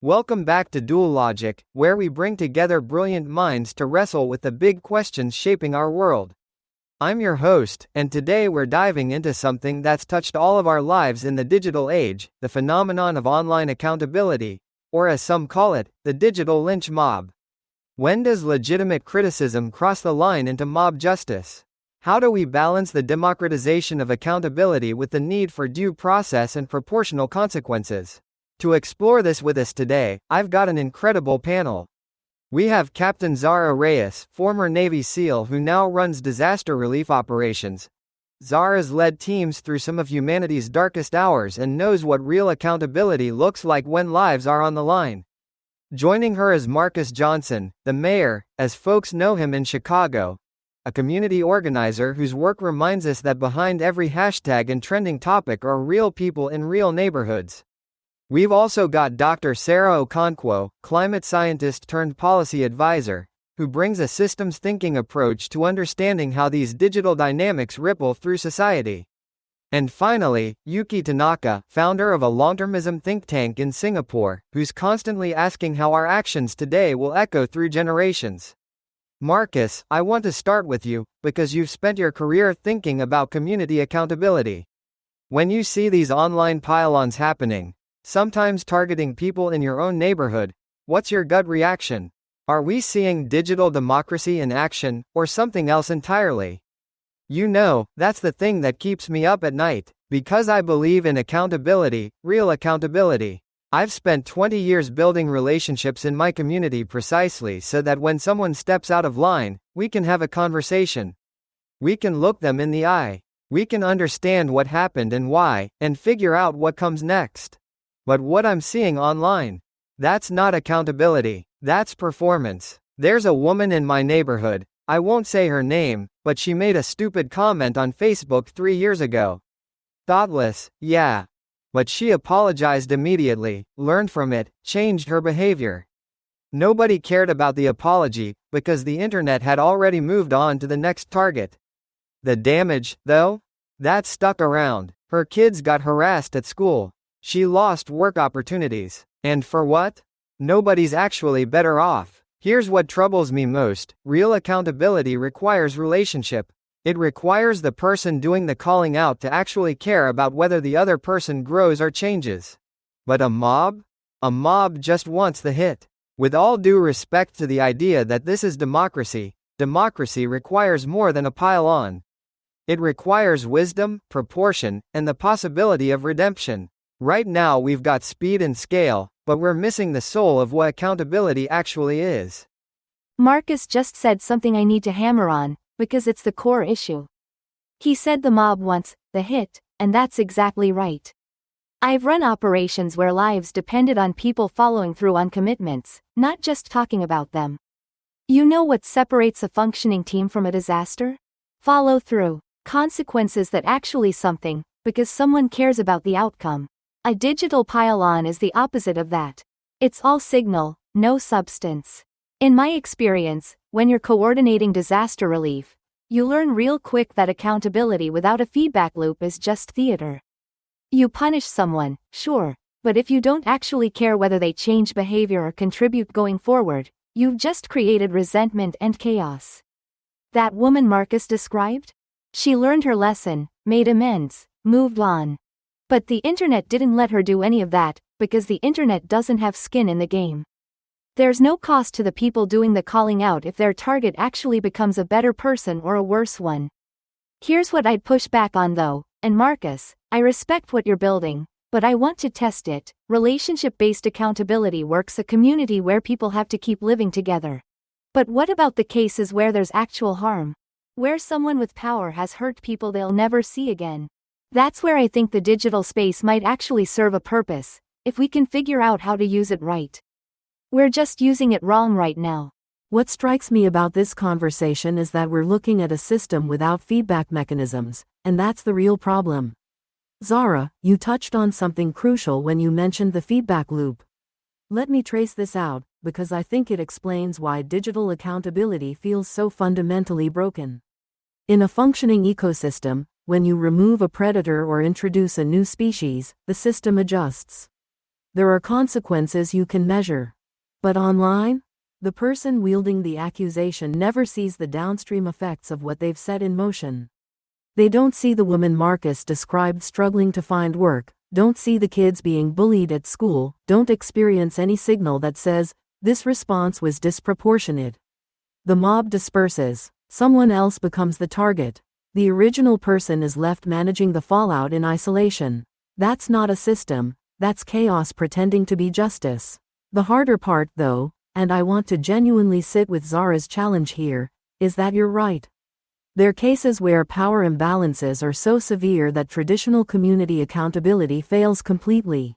Welcome back to Dual Logic, where we bring together brilliant minds to wrestle with the big questions shaping our world. I'm your host, and today we're diving into something that's touched all of our lives in the digital age, the phenomenon of online accountability, or as some call it, the Digital Lynch Mob. When does legitimate criticism cross the line into mob justice? How do we balance the democratization of accountability with the need for due process and proportional consequences? To explore this with us today, I've got an incredible panel. We have Captain Zara Reyes, former Navy SEAL who now runs disaster relief operations. Zara's led teams through some of humanity's darkest hours and knows what real accountability looks like when lives are on the line. Joining her is Marcus Johnson, the mayor, as folks know him in Chicago, a community organizer whose work reminds us that behind every hashtag and trending topic are real people in real neighborhoods. We've also got Dr. Sarah Okonkwo, climate scientist turned policy advisor, who brings a systems thinking approach to understanding how these digital dynamics ripple through society. And finally, Yuki Tanaka, founder of a long-termism think tank in Singapore, who's constantly asking how our actions today will echo through generations. Marcus, I want to start with you, because you've spent your career thinking about community accountability. When you see these online pile-ons happening, sometimes targeting people in your own neighborhood, what's your gut reaction? Are we seeing digital democracy in action, or something else entirely? You know, that's the thing that keeps me up at night, because I believe in accountability, real accountability. I've spent 20 years building relationships in my community precisely so that when someone steps out of line, we can have a conversation. We can look them in the eye. We can understand what happened and why, and figure out what comes next. But what I'm seeing online, that's not accountability, that's performance. There's a woman in my neighborhood, I won't say her name, but she made a stupid comment on Facebook 3 years ago. Thoughtless, yeah. But she apologized immediately, learned from it, changed her behavior. Nobody cared about the apology, because the internet had already moved on to the next target. The damage, though? That stuck around. Her kids got harassed at school. She lost work opportunities. And for what? Nobody's actually better off. Here's what troubles me most: real accountability requires relationship. It requires the person doing the calling out to actually care about whether the other person grows or changes. But a mob? A mob just wants the hit. With all due respect to the idea that this is democracy, democracy requires more than a pile-on. It requires wisdom, proportion, and the possibility of redemption. Right now we've got speed and scale, but we're missing the soul of what accountability actually is. Marcus just said something I need to hammer on, because it's the core issue. He said the mob wants the hit, and that's exactly right. I've run operations where lives depended on people following through on commitments, not just talking about them. You know what separates a functioning team from a disaster? Follow through. Consequences that actually something, because someone cares about the outcome. A digital pile-on is the opposite of that. It's all signal, no substance. In my experience, when you're coordinating disaster relief, you learn real quick that accountability without a feedback loop is just theater. You punish someone, sure, but if you don't actually care whether they change behavior or contribute going forward, you've just created resentment and chaos. That woman Marcus described? She learned her lesson, made amends, moved on. But the internet didn't let her do any of that, because the internet doesn't have skin in the game. There's no cost to the people doing the calling out if their target actually becomes a better person or a worse one. Here's what I'd push back on though, and Marcus, I respect what you're building, but I want to test it. Relationship-based accountability works a community where people have to keep living together. But what about the cases where there's actual harm? Where someone with power has hurt people they'll never see again? That's where I think the digital space might actually serve a purpose, if we can figure out how to use it right. We're just using it wrong right now. What strikes me about this conversation is that we're looking at a system without feedback mechanisms, and that's the real problem. Zara, you touched on something crucial when you mentioned the feedback loop. Let me trace this out, because I think it explains why digital accountability feels so fundamentally broken. In a functioning ecosystem, when you remove a predator or introduce a new species, the system adjusts. There are consequences you can measure. But online? The person wielding the accusation never sees the downstream effects of what they've set in motion. They don't see the woman Marcus described struggling to find work, don't see the kids being bullied at school, don't experience any signal that says, this response was disproportionate. The mob disperses. Someone else becomes the target. The original person is left managing the fallout in isolation. That's not a system, that's chaos pretending to be justice. The harder part, though, and I want to genuinely sit with Zara's challenge here, is that you're right. There are cases where power imbalances are so severe that traditional community accountability fails completely.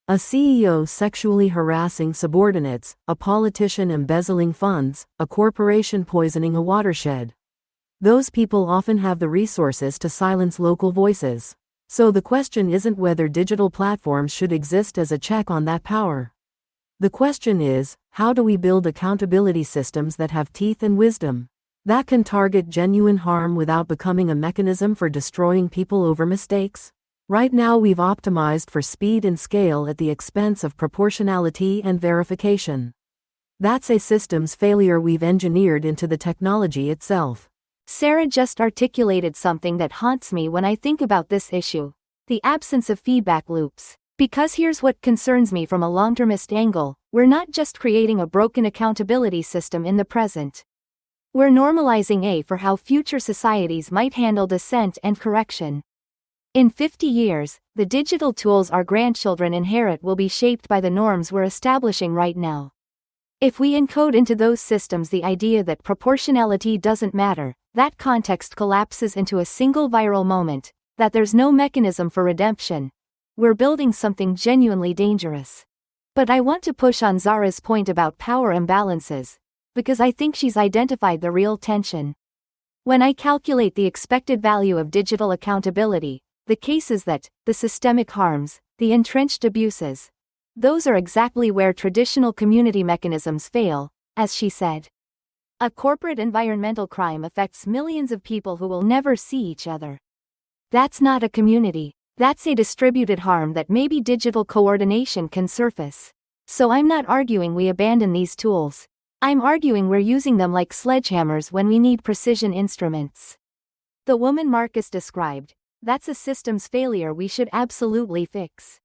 A CEO sexually harassing subordinates, a politician embezzling funds, a corporation poisoning a watershed. Those people often have the resources to silence local voices. So the question isn't whether digital platforms should exist as a check on that power. The question is, how do we build accountability systems that have teeth and wisdom, that can target genuine harm without becoming a mechanism for destroying people over mistakes? Right now we've optimized for speed and scale at the expense of proportionality and verification. That's a systems failure we've engineered into the technology itself. Sarah just articulated something that haunts me when I think about this issue: the absence of feedback loops. Because here's what concerns me from a long-termist angle: we're not just creating a broken accountability system in the present. We're normalizing A for how future societies might handle dissent and correction. In 50 years, the digital tools our grandchildren inherit will be shaped by the norms we're establishing right now. If we encode into those systems the idea that proportionality doesn't matter, that context collapses into a single viral moment, that there's no mechanism for redemption, we're building something genuinely dangerous. But I want to push on Zara's point about power imbalances, because I think she's identified the real tension. When I calculate the expected value of digital accountability, the cases that, the systemic harms, the entrenched abuses, those are exactly where traditional community mechanisms fail, as she said. A corporate environmental crime affects millions of people who will never see each other. That's not a community, that's a distributed harm that maybe digital coordination can surface. So I'm not arguing we abandon these tools. I'm arguing we're using them like sledgehammers when we need precision instruments. The woman Marcus described, that's a systems failure we should absolutely fix.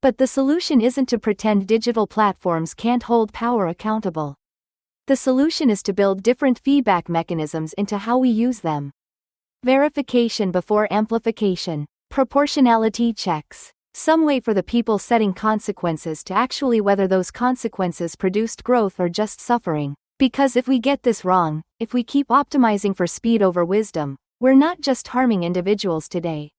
But the solution isn't to pretend digital platforms can't hold power accountable. The solution is to build different feedback mechanisms into how we use them. Verification before amplification, proportionality checks, some way for the people setting consequences to actually whether those consequences produced growth or just suffering. Because if we get this wrong, if we keep optimizing for speed over wisdom, we're not just harming individuals today.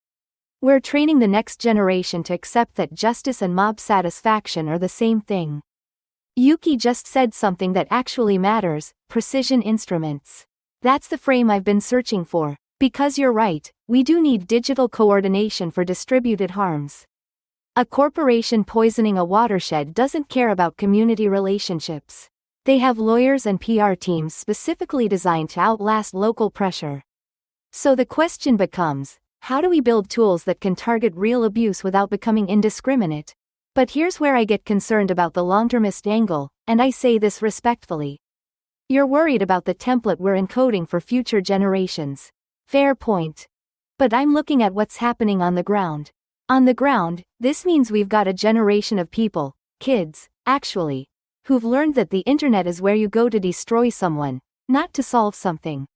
We're training the next generation to accept that justice and mob satisfaction are the same thing. Yuki just said something that actually matters: precision instruments. That's the frame I've been searching for. Because you're right, we do need digital coordination for distributed harms. A corporation poisoning a watershed doesn't care about community relationships. They have lawyers and PR teams specifically designed to outlast local pressure. So the question becomes, how do we build tools that can target real abuse without becoming indiscriminate? But here's where I get concerned about the long-termist angle, and I say this respectfully. You're worried about the template we're encoding for future generations. Fair point. But I'm looking at what's happening on the ground. On the ground, this means we've got a generation of people, kids, actually, who've learned that the internet is where you go to destroy someone, not to solve something.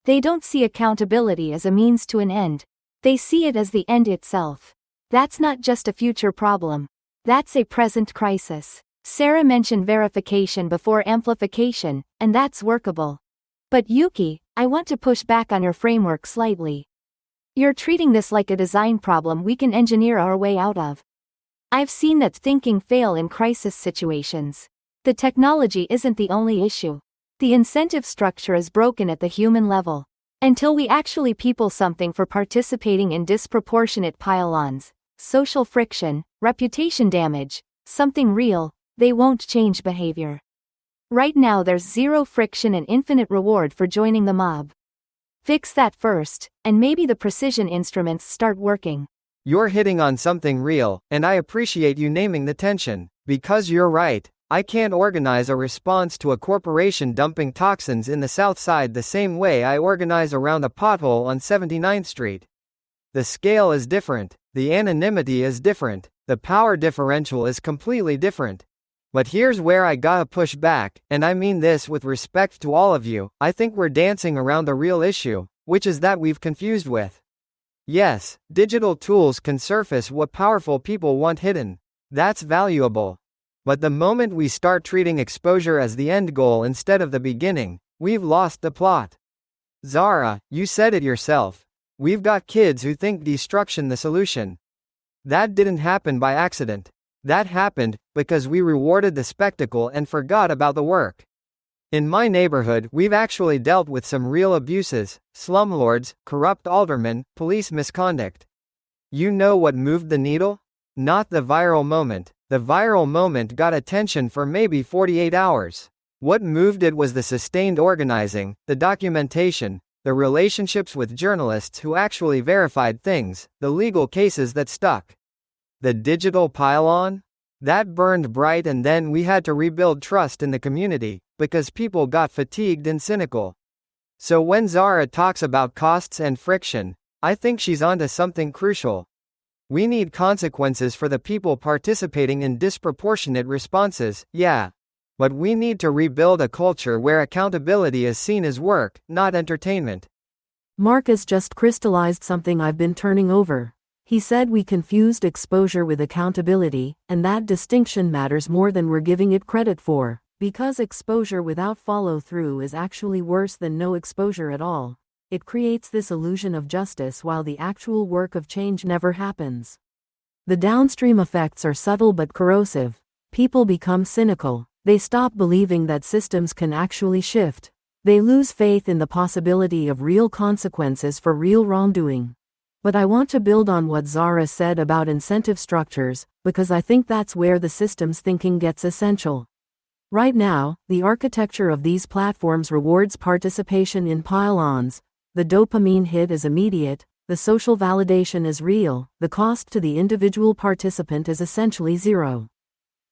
They don't see accountability as a means to an end. They see it as the end itself. That's not just a future problem. That's a present crisis. Sarah mentioned verification before amplification, and that's workable. But Yuki, I want to push back on your framework slightly. You're treating this like a design problem we can engineer our way out of. I've seen that thinking fail in crisis situations. The technology isn't the only issue. The incentive structure is broken at the human level. Until we actually people something for participating in disproportionate pile-ons, social friction, reputation damage, something real, they won't change behavior. Right now there's zero friction and infinite reward for joining the mob. Fix that first, and maybe the precision instruments start working. You're hitting on something real, and I appreciate you naming the tension. Because you're right, I can't organize a response to a corporation dumping toxins in the South Side the same way I organize around a pothole on 79th Street. The scale is different, the anonymity is different, the power differential is completely different. But here's where I gotta push back, and I mean this with respect to all of you. I think we're dancing around the real issue, which is that we've confused with. Yes, digital tools can surface what powerful people want hidden. That's valuable. But the moment we start treating exposure as the end goal instead of the beginning, we've lost the plot. Zara, you said it yourself. We've got kids who think destruction the solution. That didn't happen by accident. That happened because we rewarded the spectacle and forgot about the work. In my neighborhood, we've actually dealt with some real abuses: slumlords, corrupt aldermen, police misconduct. You know what moved the needle? Not the viral moment. The viral moment got attention for maybe 48 hours. What moved it was the sustained organizing, the documentation, the relationships with journalists who actually verified things, the legal cases that stuck. The digital pile-on? That burned bright, and then we had to rebuild trust in the community, because people got fatigued and cynical. So when Zara talks about costs and friction, I think she's onto something crucial. We need consequences for the people participating in disproportionate responses, yeah. But we need to rebuild a culture where accountability is seen as work, not entertainment. Marcus just crystallized something I've been turning over. He said we confused exposure with accountability, and that distinction matters more than we're giving it credit for, because exposure without follow-through is actually worse than no exposure at all. It creates this illusion of justice while the actual work of change never happens. The downstream effects are subtle but corrosive. People become cynical. They stop believing that systems can actually shift. They lose faith in the possibility of real consequences for real wrongdoing. But I want to build on what Zara said about incentive structures, because I think that's where the systems thinking gets essential. Right now, the architecture of these platforms rewards participation in pile-ons. The dopamine hit is immediate, the social validation is real, the cost to the individual participant is essentially zero.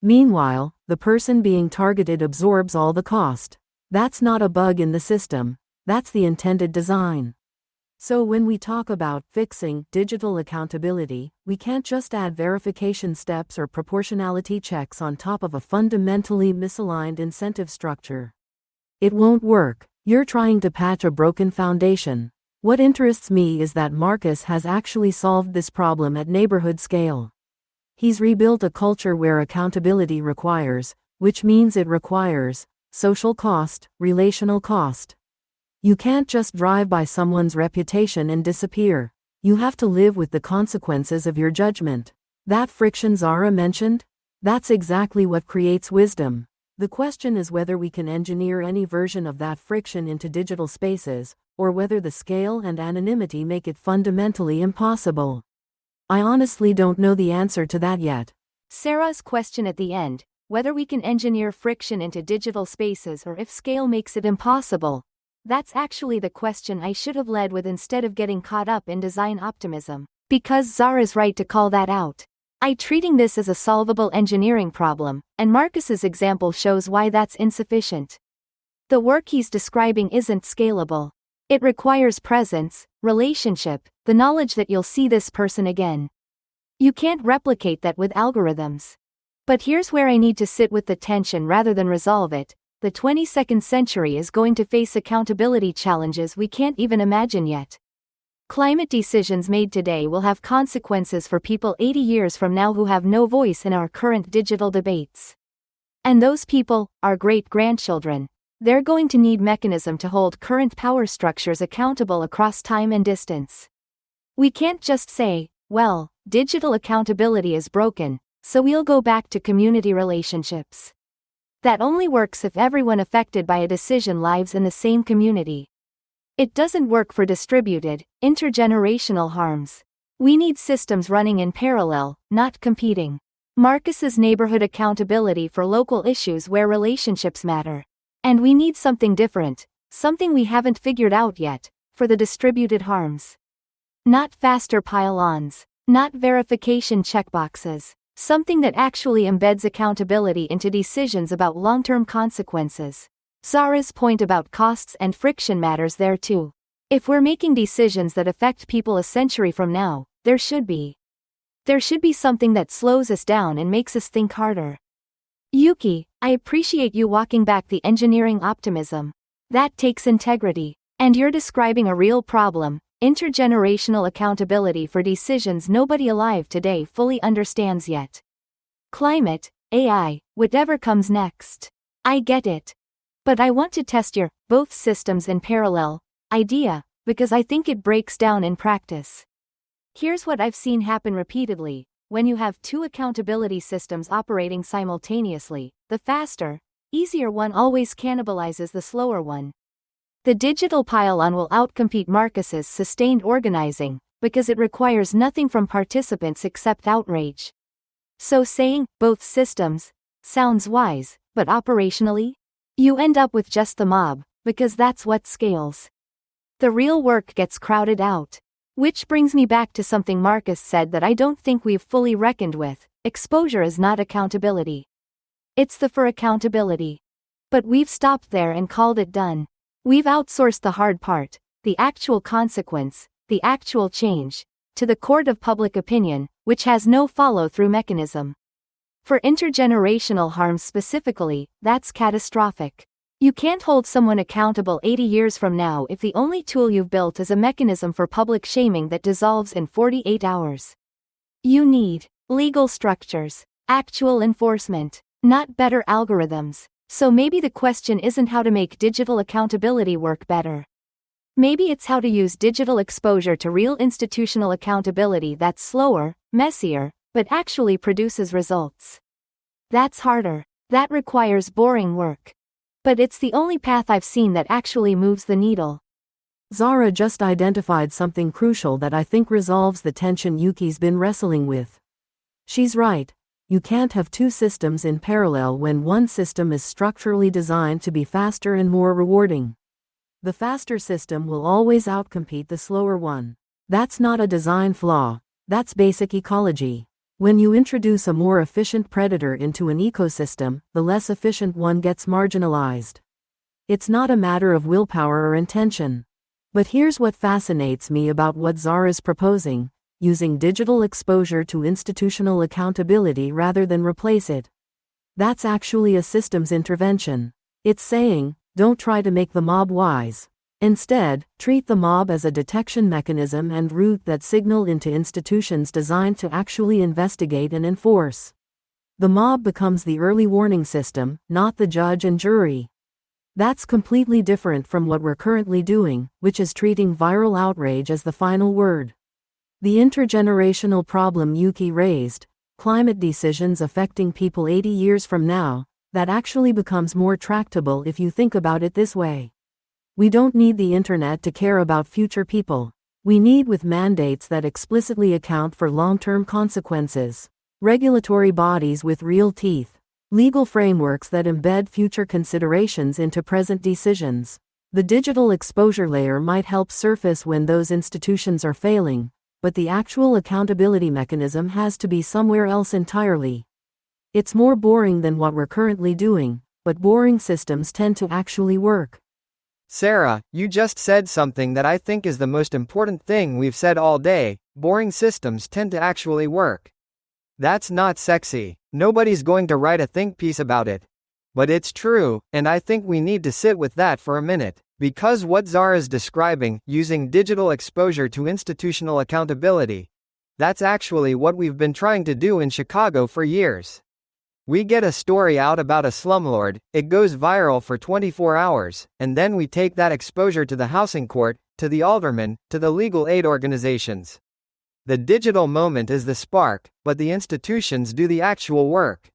Meanwhile, the person being targeted absorbs all the cost. That's not a bug in the system, that's the intended design. So when we talk about fixing digital accountability, we can't just add verification steps or proportionality checks on top of a fundamentally misaligned incentive structure. It won't work. You're trying to patch a broken foundation. What interests me is that Marcus has actually solved this problem at neighborhood scale. He's rebuilt a culture where accountability requires, which means it requires, social cost, relational cost. You can't just drive by someone's reputation and disappear. You have to live with the consequences of your judgment. That friction Zara mentioned? That's exactly what creates wisdom. The question is whether we can engineer any version of that friction into digital spaces, or whether the scale and anonymity make it fundamentally impossible. I honestly don't know the answer to that yet. Sarah's question at the end, whether we can engineer friction into digital spaces or if scale makes it impossible. That's actually the question I should have led with instead of getting caught up in design optimism. Because Zara's right to call that out. I'm treating this as a solvable engineering problem, and Marcus's example shows why that's insufficient. The work he's describing isn't scalable. It requires presence, relationship, the knowledge that you'll see this person again. You can't replicate that with algorithms. But here's where I need to sit with the tension rather than resolve it. The 22nd century is going to face accountability challenges we can't even imagine yet. Climate decisions made today will have consequences for people 80 years from now who have no voice in our current digital debates. And those people, our great-grandchildren, they're going to need mechanism to hold current power structures accountable across time and distance. We can't just say, well, digital accountability is broken, so we'll go back to community relationships. That only works if everyone affected by a decision lives in the same community. It doesn't work for distributed, intergenerational harms. We need systems running in parallel, not competing. Marcus's neighborhood accountability for local issues where relationships matter. And we need something different, something we haven't figured out yet, for the distributed harms. Not faster pile-ons. not verification checkboxes. Something that actually embeds accountability into decisions about long-term consequences. Zara's point about costs and friction matters there too. If we're making decisions that affect people a century from now, there should be something that slows us down and makes us think harder. Yuki, I appreciate you walking back the engineering optimism. That takes integrity. And you're describing a real problem, intergenerational accountability for decisions nobody alive today fully understands yet. Climate, AI, whatever comes next. I get it. But I want to test your both systems in parallel idea, because I think it breaks down in practice. Here's what I've seen happen repeatedly. When you have two accountability systems operating simultaneously, the faster, easier one always cannibalizes the slower one. The digital pile-on will outcompete Marcus's sustained organizing, because it requires nothing from participants except outrage. So saying, both systems, sounds wise, but operationally? You end up with just the mob, because that's what scales. The real work gets crowded out. Which brings me back to something Marcus said that I don't think we've fully reckoned with. Exposure is not accountability. It's the for accountability. But we've stopped there and called it done. We've outsourced the hard part, the actual consequence, the actual change, to the court of public opinion, which has no follow-through mechanism. For intergenerational harm specifically, that's catastrophic. You can't hold someone accountable 80 years from now if the only tool you've built is a mechanism for public shaming that dissolves in 48 hours. You need legal structures, actual enforcement, not better algorithms. So maybe the question isn't how to make digital accountability work better. Maybe it's how to use digital exposure to real institutional accountability that's slower, messier, but actually produces results. That's harder. That requires boring work. But it's the only path I've seen that actually moves the needle. Zara just identified something crucial that I think resolves the tension Yuki's been wrestling with. She's right. You can't have two systems in parallel when one system is structurally designed to be faster and more rewarding. The faster system will always outcompete the slower one. That's not a design flaw, that's basic ecology. When you introduce a more efficient predator into an ecosystem, the less efficient one gets marginalized. It's not a matter of willpower or intention. But here's what fascinates me about what Zara's proposing: using digital exposure to institutional accountability rather than replace it. That's actually a systems intervention. It's saying, don't try to make the mob wise. Instead, treat the mob as a detection mechanism and route that signal into institutions designed to actually investigate and enforce. The mob becomes the early warning system, not the judge and jury. That's completely different from what we're currently doing, which is treating viral outrage as the final word. The intergenerational problem Yuki raised, climate decisions affecting people 80 years from now, that actually becomes more tractable if you think about it this way. We don't need the internet to care about future people. We need with mandates that explicitly account for long-term consequences, regulatory bodies with real teeth, legal frameworks that embed future considerations into present decisions. The digital exposure layer might help surface when those institutions are failing, but the actual accountability mechanism has to be somewhere else entirely. It's more boring than what we're currently doing, but boring systems tend to actually work. Sarah, you just said something that I think is the most important thing we've said all day: boring systems tend to actually work. That's not sexy. Nobody's going to write a think piece about it. But it's true, and I think we need to sit with that for a minute. Because what Zara's describing, using digital exposure to institutional accountability, that's actually what we've been trying to do in Chicago for years. We get a story out about a slumlord, it goes viral for 24 hours, and then we take that exposure to the housing court, to the alderman, to the legal aid organizations. The digital moment is the spark, but the institutions do the actual work.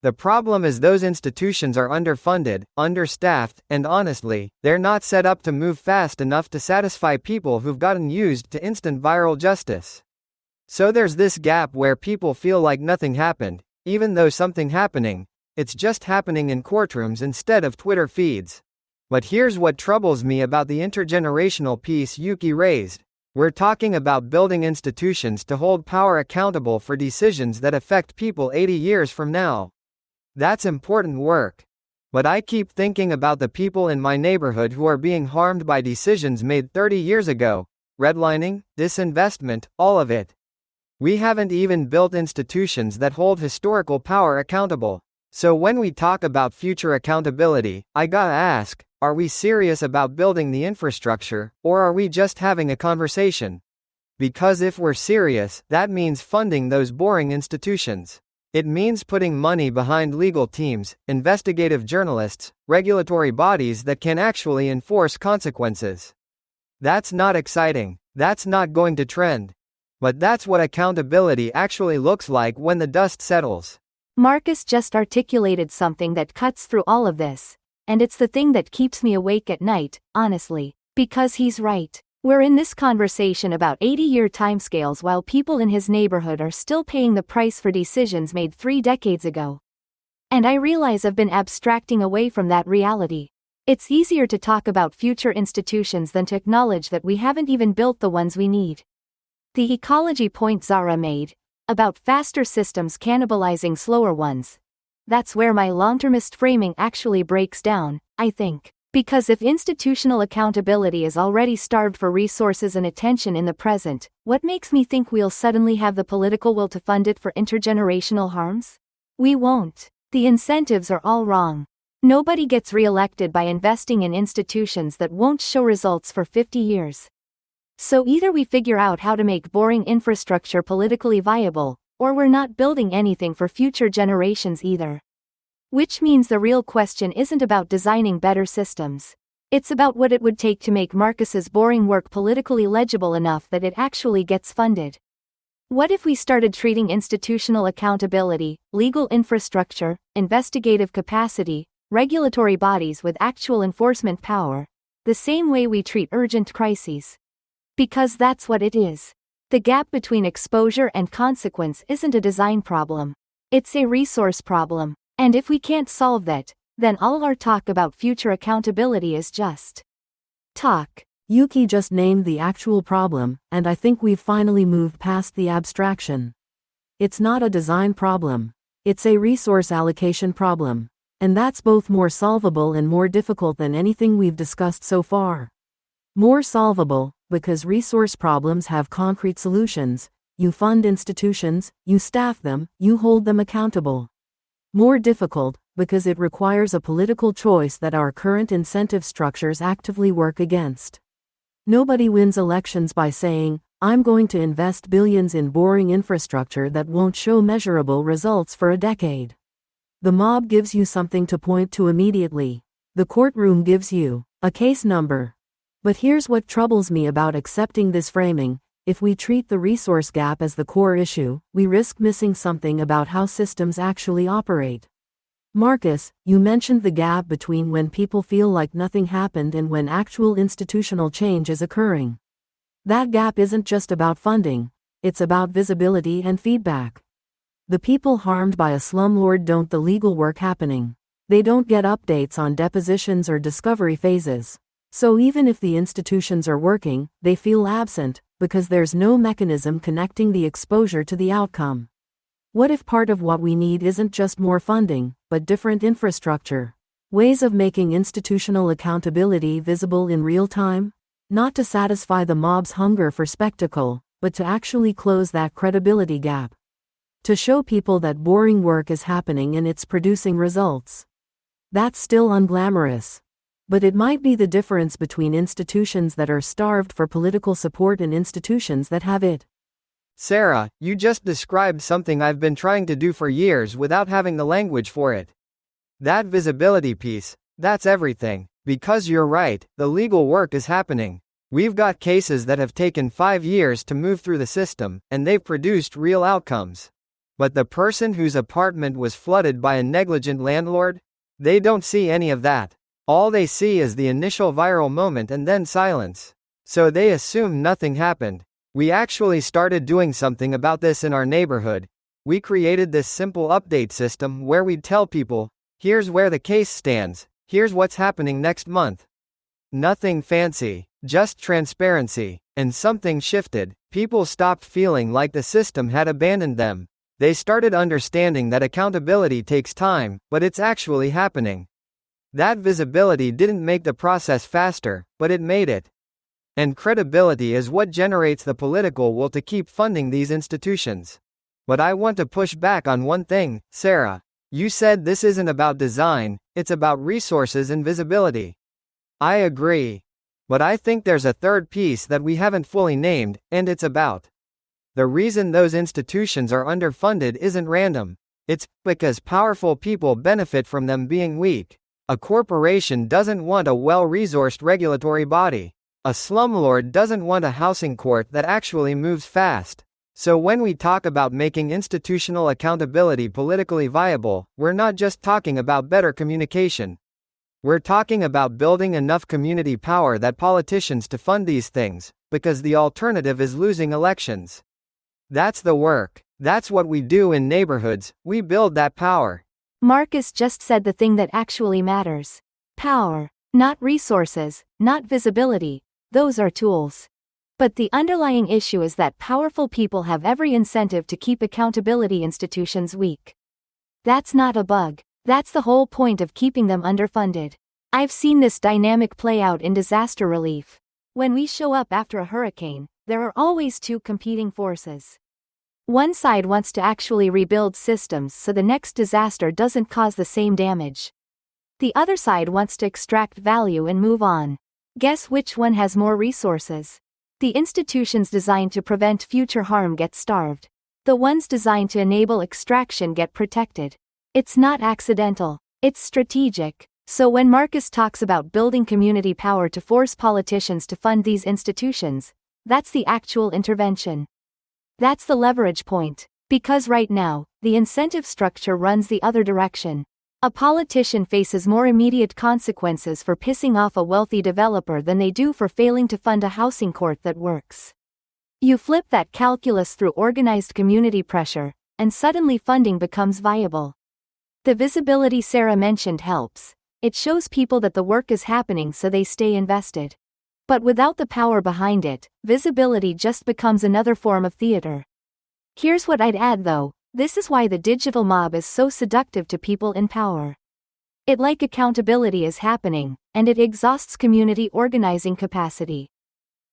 The problem is those institutions are underfunded, understaffed, and honestly, they're not set up to move fast enough to satisfy people who've gotten used to instant viral justice. So there's this gap where people feel like nothing happened, even though something happening, it's just happening in courtrooms instead of Twitter feeds. But here's what troubles me about the intergenerational piece Yuki raised. We're talking about building institutions to hold power accountable for decisions that affect people 80 years from now. That's important work. But I keep thinking about the people in my neighborhood who are being harmed by decisions made 30 years ago. Redlining, disinvestment, all of it. We haven't even built institutions that hold historical power accountable. So when we talk about future accountability, I gotta ask, are we serious about building the infrastructure, or are we just having a conversation? Because if we're serious, that means funding those boring institutions. It means putting money behind legal teams, investigative journalists, regulatory bodies that can actually enforce consequences. That's not exciting. That's not going to trend. But that's what accountability actually looks like when the dust settles. Marcus just articulated something that cuts through all of this. And it's the thing that keeps me awake at night, honestly. Because he's right. We're in this conversation about 80-year timescales while people in his neighborhood are still paying the price for decisions made 3 decades ago. And I realize I've been abstracting away from that reality. It's easier to talk about future institutions than to acknowledge that we haven't even built the ones we need. The ecology point Zara made, about faster systems cannibalizing slower ones. That's where my long-termist framing actually breaks down, I think. Because if institutional accountability is already starved for resources and attention in the present, what makes me think we'll suddenly have the political will to fund it for intergenerational harms? We won't. The incentives are all wrong. Nobody gets re-elected by investing in institutions that won't show results for 50 years. So either we figure out how to make boring infrastructure politically viable, or we're not building anything for future generations either. Which means the real question isn't about designing better systems. It's about what it would take to make Marcus's boring work politically legible enough that it actually gets funded. What if we started treating institutional accountability, legal infrastructure, investigative capacity, regulatory bodies with actual enforcement power, the same way we treat urgent crises? Because that's what it is. The gap between exposure and consequence isn't a design problem. It's a resource problem. And if we can't solve that, then all our talk about future accountability is just talk. Yuki just named the actual problem, and I think we've finally moved past the abstraction. It's not a design problem. It's a resource allocation problem. And that's both more solvable and more difficult than anything we've discussed so far. More solvable, because resource problems have concrete solutions. You fund institutions, you staff them, you hold them accountable. More difficult, because it requires a political choice that our current incentive structures actively work against. Nobody wins elections by saying, I'm going to invest billions in boring infrastructure that won't show measurable results for a decade. The mob gives you something to point to immediately. The courtroom gives you a case number. But here's what troubles me about accepting this framing. If we treat the resource gap as the core issue, we risk missing something about how systems actually operate. Marcus, you mentioned the gap between when people feel like nothing happened and when actual institutional change is occurring. That gap isn't just about funding, it's about visibility and feedback. The people harmed by a slumlord don't the legal work happening. They don't get updates on depositions or discovery phases. So even if the institutions are working, they feel absent, because there's no mechanism connecting the exposure to the outcome. What if part of what we need isn't just more funding, but different infrastructure? Ways of making institutional accountability visible in real time? Not to satisfy the mob's hunger for spectacle, but to actually close that credibility gap. To show people that boring work is happening and it's producing results. That's still unglamorous. But it might be the difference between institutions that are starved for political support and institutions that have it. Sarah, you just described something I've been trying to do for years without having the language for it. That visibility piece, that's everything. Because you're right, the legal work is happening. We've got cases that have taken 5 years to move through the system, and they've produced real outcomes. But the person whose apartment was flooded by a negligent landlord? They don't see any of that. All they see is the initial viral moment and then silence. So they assume nothing happened. We actually started doing something about this in our neighborhood. We created this simple update system where we'd tell people, here's where the case stands, here's what's happening next month. Nothing fancy, just transparency. And something shifted. People stopped feeling like the system had abandoned them. They started understanding that accountability takes time, but it's actually happening. That visibility didn't make the process faster, but it made it. And credibility is what generates the political will to keep funding these institutions. But I want to push back on one thing, Sarah. You said this isn't about design, it's about resources and visibility. I agree. But I think there's a third piece that we haven't fully named, and it's about. The reason those institutions are underfunded isn't random. It's because powerful people benefit from them being weak. A corporation doesn't want a well-resourced regulatory body. A slumlord doesn't want a housing court that actually moves fast. So when we talk about making institutional accountability politically viable, we're not just talking about better communication. We're talking about building enough community power that politicians to fund these things, because the alternative is losing elections. That's the work. That's what we do in neighborhoods, we build that power. Marcus just said the thing that actually matters. Power. Not resources, not visibility. Those are tools. But the underlying issue is that powerful people have every incentive to keep accountability institutions weak. That's not a bug. That's the whole point of keeping them underfunded. I've seen this dynamic play out in disaster relief. When we show up after a hurricane, there are always two competing forces. One side wants to actually rebuild systems so the next disaster doesn't cause the same damage. The other side wants to extract value and move on. Guess which one has more resources? The institutions designed to prevent future harm get starved. The ones designed to enable extraction get protected. It's not accidental, it's strategic. So when Marcus talks about building community power to force politicians to fund these institutions, that's the actual intervention. That's the leverage point. Because right now, the incentive structure runs the other direction. A politician faces more immediate consequences for pissing off a wealthy developer than they do for failing to fund a housing court that works. You flip that calculus through organized community pressure, and suddenly funding becomes viable. The visibility Sarah mentioned helps. It shows people that the work is happening so they stay invested. But without the power behind it, visibility just becomes another form of theater. Here's what I'd add though, this is why the digital mob is so seductive to people in power. It like accountability is happening, and it exhausts community organizing capacity.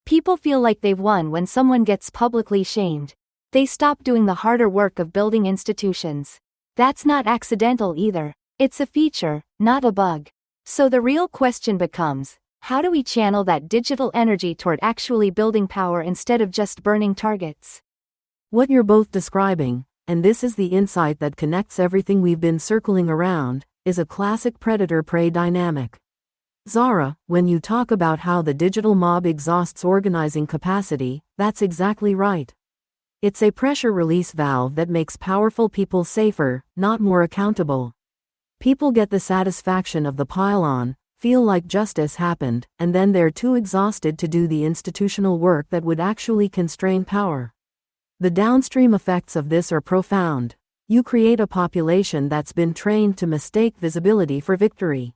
People feel like they've won when someone gets publicly shamed. They stop doing the harder work of building institutions. That's not accidental either. It's a feature, not a bug. So the real question becomes, how do we channel that digital energy toward actually building power instead of just burning targets? What you're both describing, and this is the insight that connects everything we've been circling around, is a classic predator-prey dynamic. Zara, when you talk about how the digital mob exhausts organizing capacity, that's exactly right. It's a pressure release valve that makes powerful people safer, not more accountable. People get the satisfaction of the pile-on, feel like justice happened, and then they're too exhausted to do the institutional work that would actually constrain power. The downstream effects of this are profound. You create a population that's been trained to mistake visibility for victory.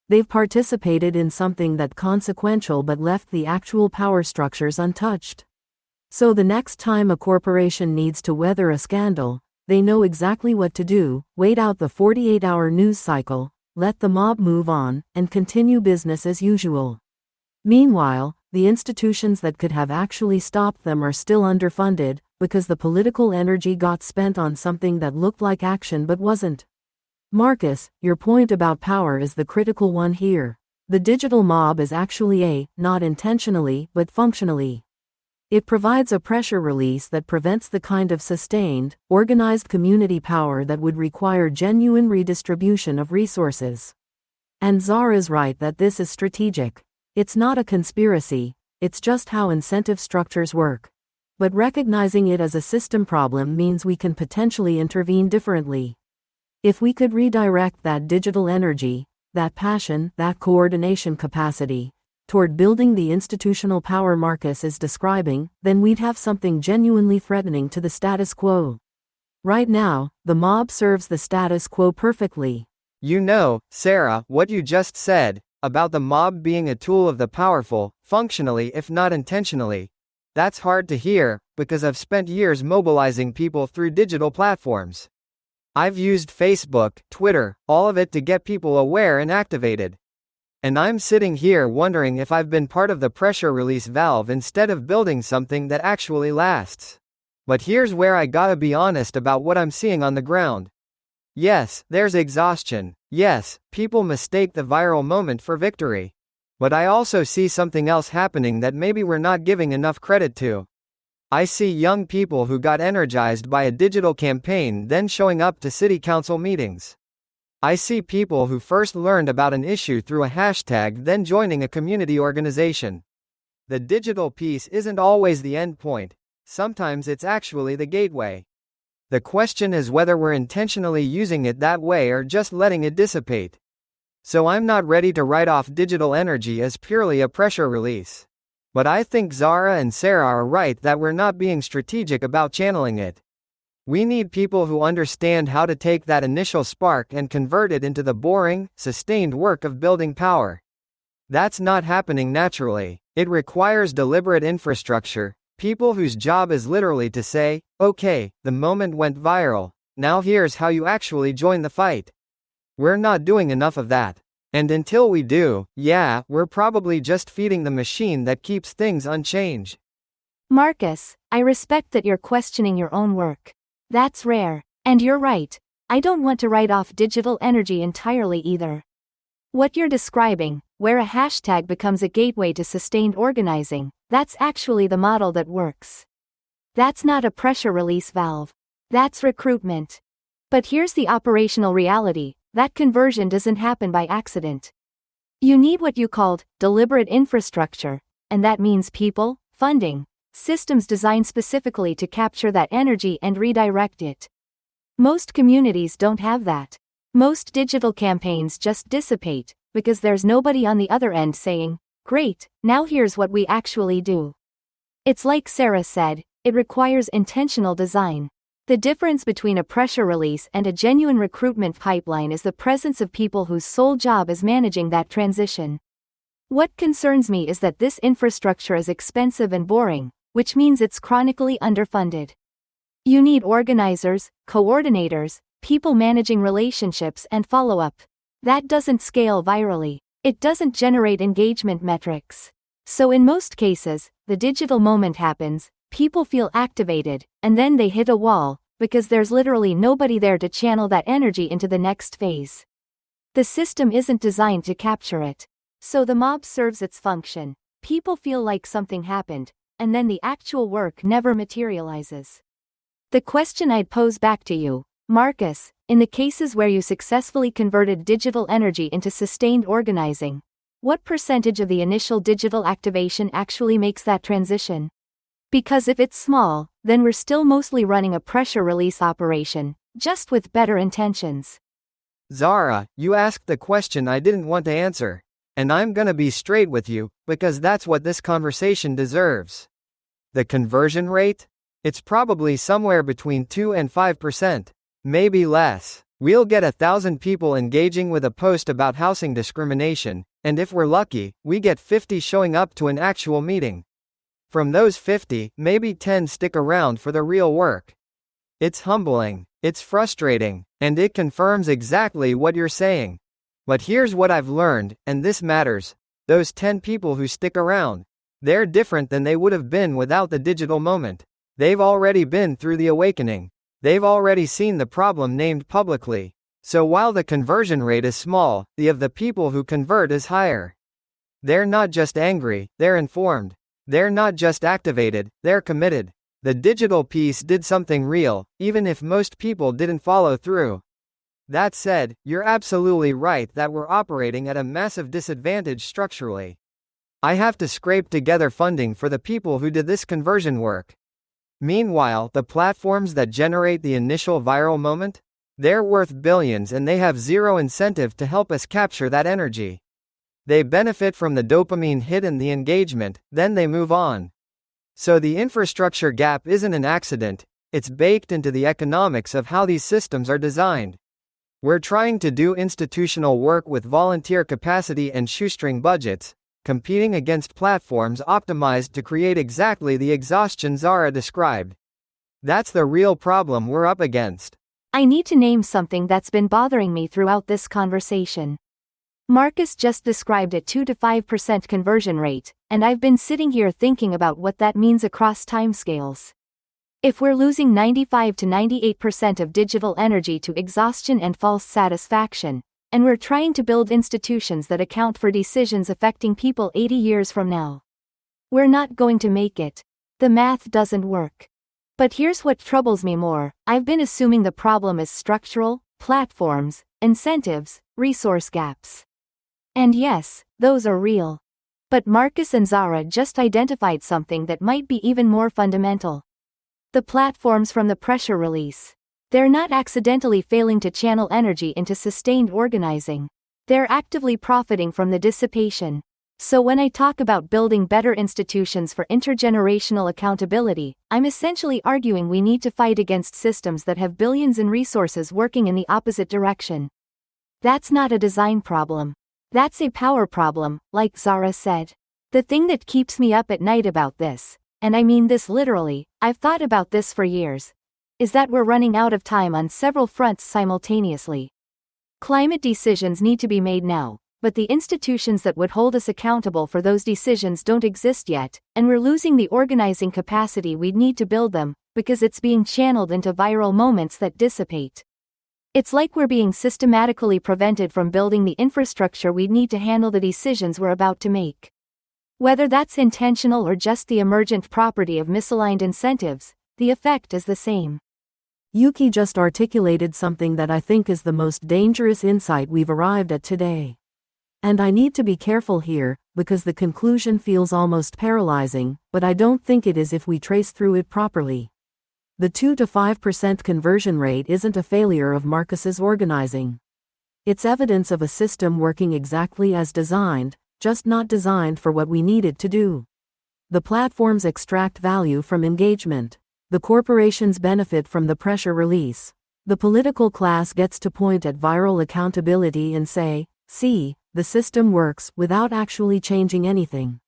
They've participated in something that's consequential but left the actual power structures untouched. So the next time a corporation needs to weather a scandal, they know exactly what to do: wait out the 48-hour news cycle, let the mob move on, and continue business as usual. Meanwhile, the institutions that could have actually stopped them are still underfunded, because the political energy got spent on something that looked like action but wasn't. Marcus, your point about power is the critical one here. The digital mob is actually not intentionally, but functionally. It provides a pressure release that prevents the kind of sustained, organized community power that would require genuine redistribution of resources. And Zara's right that this is strategic. It's not a conspiracy, it's just how incentive structures work. But recognizing it as a system problem means we can potentially intervene differently. If we could redirect that digital energy, that passion, that coordination capacity, toward building the institutional power Marcus is describing, then we'd have something genuinely threatening to the status quo. Right now, the mob serves the status quo perfectly. You know, Sarah, what you just said, about the mob being a tool of the powerful, functionally if not intentionally, That's hard to hear, because I've spent years mobilizing people through digital platforms. I've used Facebook, Twitter, all of it to get people aware and activated. And I'm sitting here wondering if I've been part of the pressure release valve instead of building something that actually lasts. But here's where I gotta be honest about what I'm seeing on the ground. Yes, there's exhaustion. Yes, people mistake the viral moment for victory. But I also see something else happening that maybe we're not giving enough credit to. I see young people who got energized by a digital campaign then showing up to city council meetings. I see people who first learned about an issue through a hashtag then joining a community organization. The digital piece isn't always the end point. Sometimes it's actually the gateway. The question is whether we're intentionally using it that way or just letting it dissipate. So I'm not ready to write off digital energy as purely a pressure release. But I think Zara and Sarah are right that we're not being strategic about channeling it. We need people who understand how to take that initial spark and convert it into the boring, sustained work of building power. That's not happening naturally. It requires deliberate infrastructure, people whose job is literally to say, okay, the moment went viral, now here's how you actually join the fight. We're not doing enough of that. And until we do, we're probably just feeding the machine that keeps things unchanged. Marcus, I respect that you're questioning your own work. That's rare. And you're right. I don't want to write off digital energy entirely either. What you're describing, where a hashtag becomes a gateway to sustained organizing, that's actually the model that works. That's not a pressure release valve. That's recruitment. But here's the operational reality, that conversion doesn't happen by accident. You need what you called deliberate infrastructure, and that means people, funding, systems designed specifically to capture that energy and redirect it. Most communities don't have that. Most digital campaigns just dissipate, because there's nobody on the other end saying, great, now here's what we actually do. It's like Sarah said, it requires intentional design. The difference between a pressure release and a genuine recruitment pipeline is the presence of people whose sole job is managing that transition. What concerns me is that this infrastructure is expensive and boring, which means it's chronically underfunded. You need organizers, coordinators, people managing relationships and follow-up. That doesn't scale virally. It doesn't generate engagement metrics. So in most cases, the digital moment happens, people feel activated, and then they hit a wall, because there's literally nobody there to channel that energy into the next phase. The system isn't designed to capture it. So the mob serves its function. People feel like something happened, and then the actual work never materializes. The question I'd pose back to you, Marcus, in the cases where you successfully converted digital energy into sustained organizing, what percentage of the initial digital activation actually makes that transition? Because if it's small, then we're still mostly running a pressure release operation, just with better intentions. Zara, you asked the question I didn't want to answer. And I'm gonna be straight with you, because that's what this conversation deserves. The conversion rate? It's probably somewhere between 2 and 5%. Maybe less. We'll get 1,000 people engaging with a post about housing discrimination, and if we're lucky, we get 50 showing up to an actual meeting. From those 50, maybe 10 stick around for the real work. It's humbling, it's frustrating, and it confirms exactly what you're saying. But here's what I've learned, and this matters. Those 10 people who stick around, they're different than they would have been without the digital moment. They've already been through the awakening. They've already seen the problem named publicly. So while the conversion rate is small, the of the people who convert is higher. They're not just angry, they're informed. They're not just activated, they're committed. The digital piece did something real, even if most people didn't follow through. That said, you're absolutely right that we're operating at a massive disadvantage structurally. I have to scrape together funding for the people who did this conversion work. Meanwhile, the platforms that generate the initial viral moment? They're worth billions and they have zero incentive to help us capture that energy. They benefit from the dopamine hit and the engagement, then they move on. So the infrastructure gap isn't an accident, it's baked into the economics of how these systems are designed. We're trying to do institutional work with volunteer capacity and shoestring budgets, competing against platforms optimized to create exactly the exhaustion Zara described. That's the real problem we're up against. I need to name something that's been bothering me throughout this conversation. Marcus just described a 2 to 5% conversion rate, and I've been sitting here thinking about what that means across timescales. If we're losing 95 to 98% of digital energy to exhaustion and false satisfaction, and we're trying to build institutions that account for decisions affecting people 80 years from now, we're not going to make it. The math doesn't work. But here's what troubles me more. I've been assuming the problem is structural, platforms, incentives, resource gaps. And yes, those are real. But Marcus and Zara just identified something that might be even more fundamental. The platforms from the pressure release. They're not accidentally failing to channel energy into sustained organizing. They're actively profiting from the dissipation. So when I talk about building better institutions for intergenerational accountability, I'm essentially arguing we need to fight against systems that have billions in resources working in the opposite direction. That's not a design problem. That's a power problem, like Zara said. The thing that keeps me up at night about this, and I mean this literally, I've thought about this for years, is that we're running out of time on several fronts simultaneously. Climate decisions need to be made now, but the institutions that would hold us accountable for those decisions don't exist yet, and we're losing the organizing capacity we'd need to build them, because it's being channeled into viral moments that dissipate. It's like we're being systematically prevented from building the infrastructure we'd need to handle the decisions we're about to make. Whether that's intentional or just the emergent property of misaligned incentives, the effect is the same. Yuki just articulated something that I think is the most dangerous insight we've arrived at today. And I need to be careful here, because the conclusion feels almost paralyzing, but I don't think it is if we trace through it properly. The 2 to 5% conversion rate isn't a failure of Marcus's organizing. It's evidence of a system working exactly as designed, just not designed for what we need it to do. The platforms extract value from engagement. The corporations benefit from the pressure release. The political class gets to point at viral accountability and say, "See, the system works," without actually changing anything.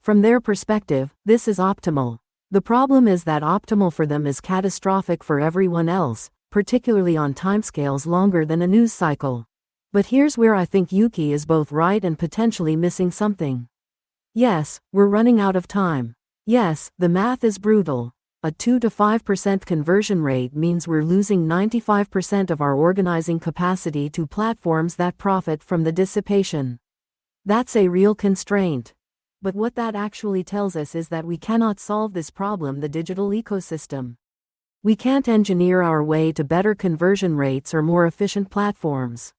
From their perspective, this is optimal. The problem is that optimal for them is catastrophic for everyone else, particularly on timescales longer than a news cycle. But here's where I think Yuki is both right and potentially missing something. Yes, we're running out of time. Yes, the math is brutal. A 2 to 5% conversion rate means we're losing 95% of our organizing capacity to platforms that profit from the dissipation. That's a real constraint. But what that actually tells us is that we cannot solve this problem, the digital ecosystem. We can't engineer our way to better conversion rates or more efficient platforms.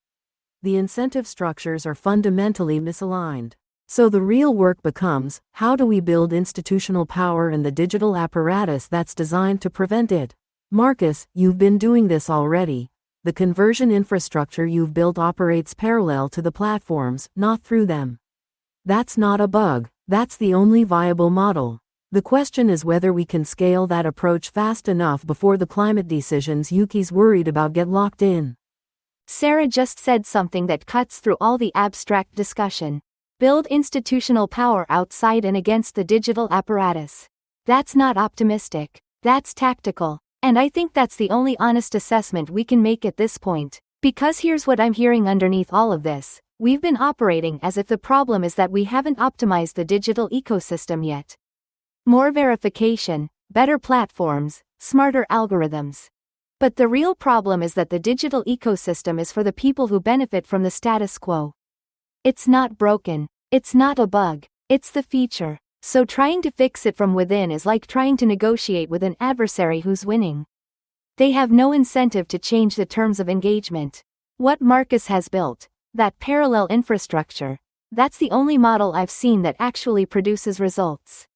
The incentive structures are fundamentally misaligned. So the real work becomes, how do we build institutional power in the digital apparatus that's designed to prevent it? Marcus, you've been doing this already. The conversion infrastructure you've built operates parallel to the platforms, not through them. That's not a bug, that's the only viable model. The question is whether we can scale that approach fast enough before the climate decisions Yuki's worried about get locked in. Sarah just said something that cuts through all the abstract discussion. Build institutional power outside and against the digital apparatus. That's not optimistic. That's tactical. And I think that's the only honest assessment we can make at this point. Because here's what I'm hearing underneath all of this. We've been operating as if the problem is that we haven't optimized the digital ecosystem yet. More verification, better platforms, smarter algorithms. But the real problem is that the digital ecosystem is for the people who benefit from the status quo. It's not broken. It's not a bug. It's the feature. So trying to fix it from within is like trying to negotiate with an adversary who's winning. They have no incentive to change the terms of engagement. What Marcus has built, that parallel infrastructure, that's the only model I've seen that actually produces results.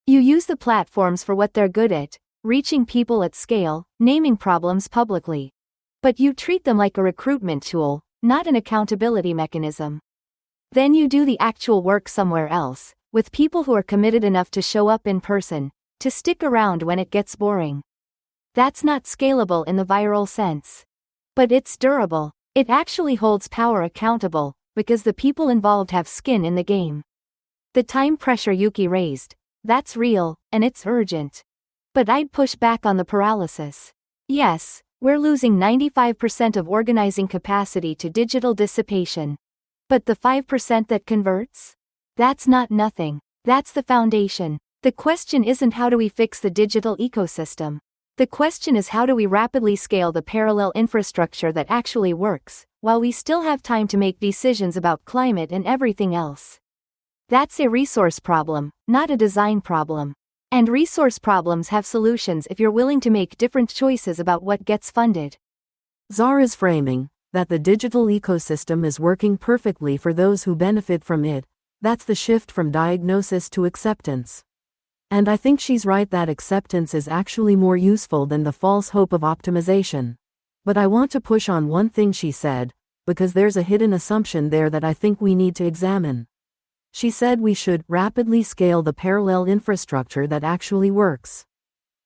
You use the platforms for what they're good at, reaching people at scale, naming problems publicly. But you treat them like a recruitment tool, not an accountability mechanism. Then you do the actual work somewhere else, with people who are committed enough to show up in person, to stick around when it gets boring. That's not scalable in the viral sense. But it's durable. It actually holds power accountable, because the people involved have skin in the game. The time pressure Yuki raised. That's real, and it's urgent. But I'd push back on the paralysis. Yes, we're losing 95% of organizing capacity to digital dissipation. But the 5% that converts? That's not nothing. That's the foundation. The question isn't how do we fix the digital ecosystem. The question is how do we rapidly scale the parallel infrastructure that actually works, while we still have time to make decisions about climate and everything else. That's a resource problem, not a design problem. And resource problems have solutions if you're willing to make different choices about what gets funded. Zara's framing, that the digital ecosystem is working perfectly for those who benefit from it, that's the shift from diagnosis to acceptance. And I think she's right that acceptance is actually more useful than the false hope of optimization. But I want to push on one thing she said, because there's a hidden assumption there that I think we need to examine. She said we should rapidly scale the parallel infrastructure that actually works.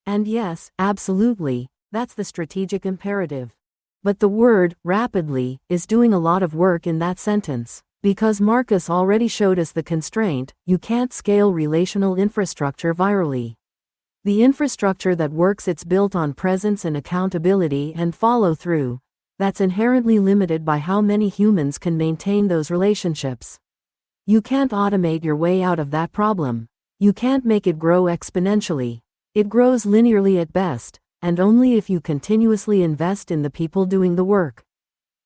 And yes, absolutely, that's the strategic imperative. But the word rapidly is doing a lot of work in that sentence. Because Marcus already showed us the constraint, you can't scale relational infrastructure virally. The infrastructure that works it's built on presence and accountability and follow-through. That's inherently limited by how many humans can maintain those relationships. You can't automate your way out of that problem. You can't make it grow exponentially. It grows linearly at best, and only if you continuously invest in the people doing the work.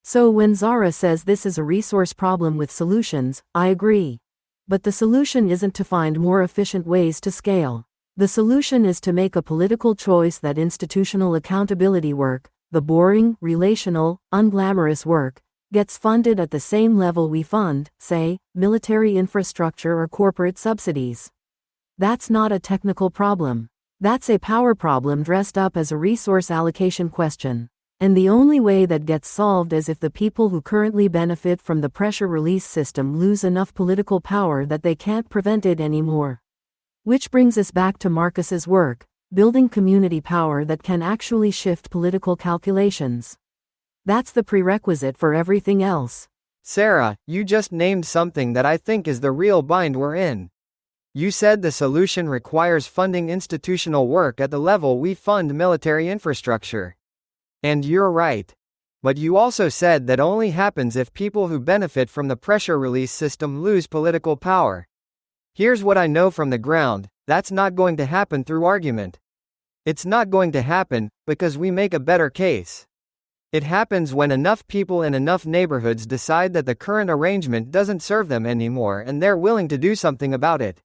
So when Zara says this is a resource problem with solutions, I agree. But the solution isn't to find more efficient ways to scale. The solution is to make a political choice that institutional accountability work, the boring, relational, unglamorous work, gets funded at the same level we fund, say, military infrastructure or corporate subsidies. That's not a technical problem. That's a power problem dressed up as a resource allocation question. And the only way that gets solved is if the people who currently benefit from the pressure release system lose enough political power that they can't prevent it anymore. Which brings us back to Marcus's work, building community power that can actually shift political calculations. That's the prerequisite for everything else. Sarah, you just named something that I think is the real bind we're in. You said the solution requires funding institutional work at the level we fund military infrastructure. And you're right. But you also said that only happens if people who benefit from the pressure release system lose political power. Here's what I know from the ground, that's not going to happen through argument. It's not going to happen, because we make a better case. It happens when enough people in enough neighborhoods decide that the current arrangement doesn't serve them anymore and they're willing to do something about it.